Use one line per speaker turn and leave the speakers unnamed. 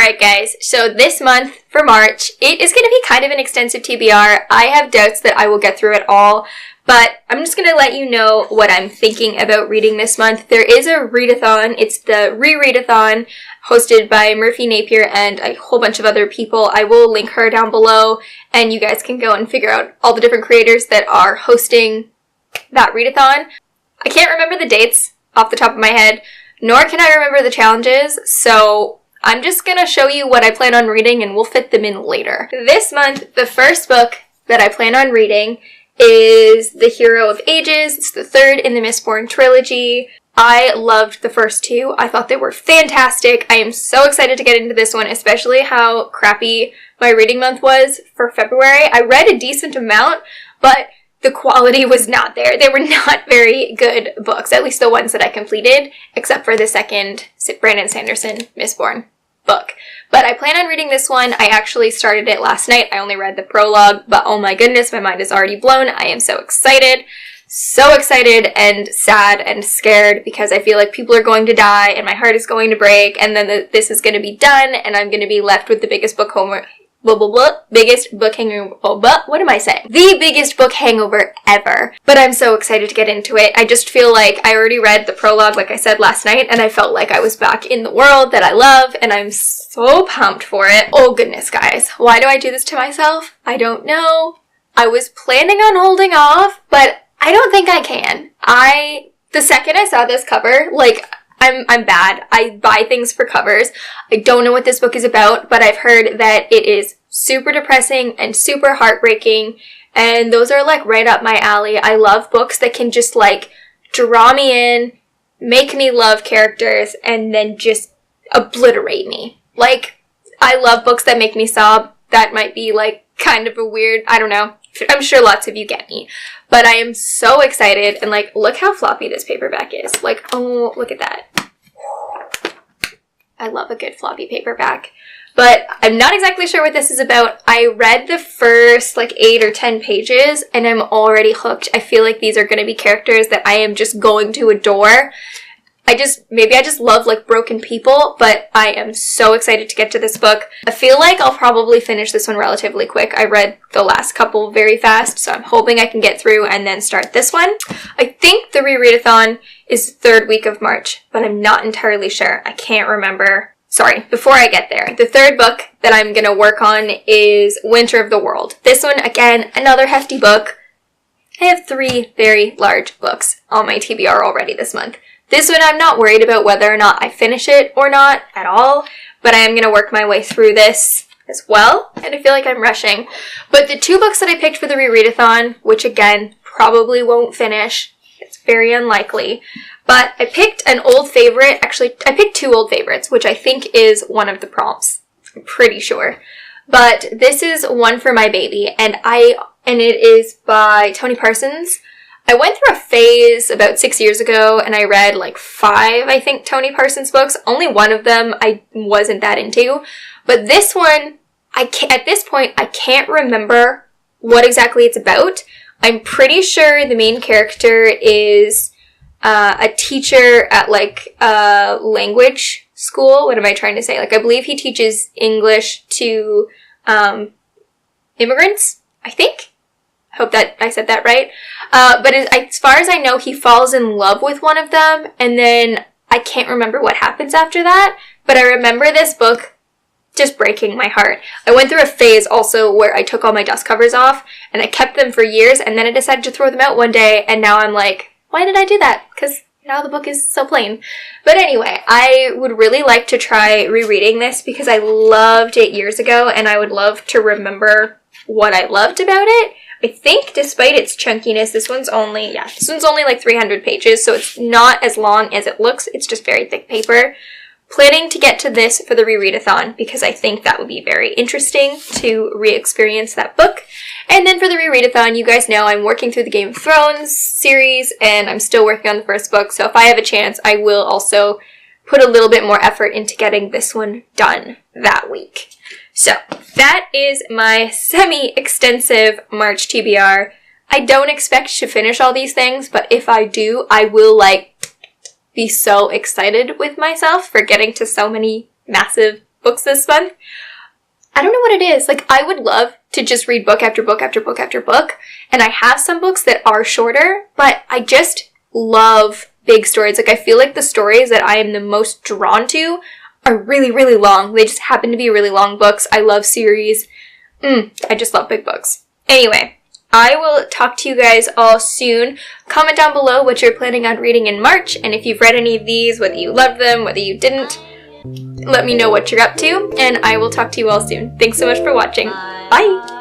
Alright guys, so this month for March, it is going to be kind of an extensive TBR. I have doubts that I will get through it all, but I'm just going to let you know what I'm thinking about reading this month. There is a readathon. It's the Rereadathon, hosted by Murphy Napier and a whole bunch of other people. I will link her down below, and you guys can go and figure out all the different creators that are hosting that readathon. I can't remember the dates off the top of my head, nor can I remember the challenges, so I'm just gonna show you what I plan on reading and we'll fit them in later. This month, the first book that I plan on reading is The Hero of Ages. It's the third in the Mistborn trilogy. I loved the first two. I thought they were fantastic. I am so excited to get into this one, especially how crappy my reading month was for February. I read a decent amount, but the quality was not there. They were not very good books, at least the ones that I completed, except for the second Brandon Sanderson Mistborn book. But I plan on reading this one. I actually started it last night. I only read the prologue, but oh my goodness, my mind is already blown. I am so excited. So excited and sad and scared because I feel like people are going to die and my heart is going to break, and then this is going to be done and I'm going to be left with the biggest book biggest book hangover, what am I saying? The biggest book hangover ever. But I'm so excited to get into it. I just feel like I already read the prologue, like I said last night, and I felt like I was back in the world that I love, and I'm so pumped for it. Oh goodness, guys. Why do I do this to myself? I don't know. I was planning on holding off, but I don't think I can. The second I saw this cover, like, I'm bad. I buy things for covers. I don't know what this book is about, but I've heard that it is super depressing and super heartbreaking, and those are like right up my alley. I love books that can just like draw me in, make me love characters, and then just obliterate me. Like, I love books that make me sob. That might be like kind of a weird, I don't know. I'm sure lots of you get me. But I am so excited, and like, look how floppy this paperback is. Like, oh, look at that. I love a good floppy paperback. But I'm not exactly sure what this is about. I read the first like 8 or 10 pages and I'm already hooked. I feel like these are going to be characters that I am just going to adore. Maybe I just love like broken people, but I am so excited to get to this book. I feel like I'll probably finish this one relatively quick. I read the last couple very fast, so I'm hoping I can get through and then start this one. I think the Rereadathon is the third week of March, but I'm not entirely sure. I can't remember. Sorry, before I get there, the third book that I'm going to work on is Winter of the World. This one, again, another hefty book. I have 3 very large books on my TBR already this month. This one I'm not worried about whether or not I finish it or not at all, but I am going to work my way through this as well, and I feel like I'm rushing. But the 2 books that I picked for the Rereadathon, which again, probably won't finish, it's very unlikely, but I picked an old favorite. Actually, I picked 2 old favorites, which I think is one of the prompts. I'm pretty sure. But this is One for My Baby, and it is by Tony Parsons. I went through a phase about 6 years ago and I read like 5, I think, Tony Parsons books. Only one of them I wasn't that into. But this one, at this point, I can't remember what exactly it's about. I'm pretty sure the main character is a teacher at like a language school. What am I trying to say? Like, I believe he teaches English to immigrants, I think. I hope that I said that right. But as far as I know, he falls in love with one of them, and then I can't remember what happens after that, but I remember this book just breaking my heart. I went through a phase also where I took all my dust covers off, and I kept them for years, and then I decided to throw them out one day, and now I'm like, why did I do that? Because now the book is so plain. But anyway, I would really like to try rereading this because I loved it years ago, and I would love to remember what I loved about it. I think despite its chunkiness, this one's only like 300 pages, so it's not as long as it looks. It's just very thick paper. Planning to get to this for the Rereadathon because I think that would be very interesting to re-experience that book. And then for the Rereadathon, you guys know I'm working through the Game of Thrones series and I'm still working on the first book, so if I have a chance, I will also put a little bit more effort into getting this one done that week. So, that is my semi-extensive March TBR. I don't expect to finish all these things, but if I do, I will, like, be so excited with myself for getting to so many massive books this month. I don't know what it is. Like, I would love to just read book after book after book after book, and I have some books that are shorter, but I just love big stories. Like, I feel like the stories that I am the most drawn to are really, really long. They just happen to be really long books. I love series. I just love big books. Anyway, I will talk to you guys all soon. Comment down below what you're planning on reading in March, and if you've read any of these, whether you loved them, whether you didn't, let me know what you're up to, and I will talk to you all soon. Thanks so much for watching. Bye!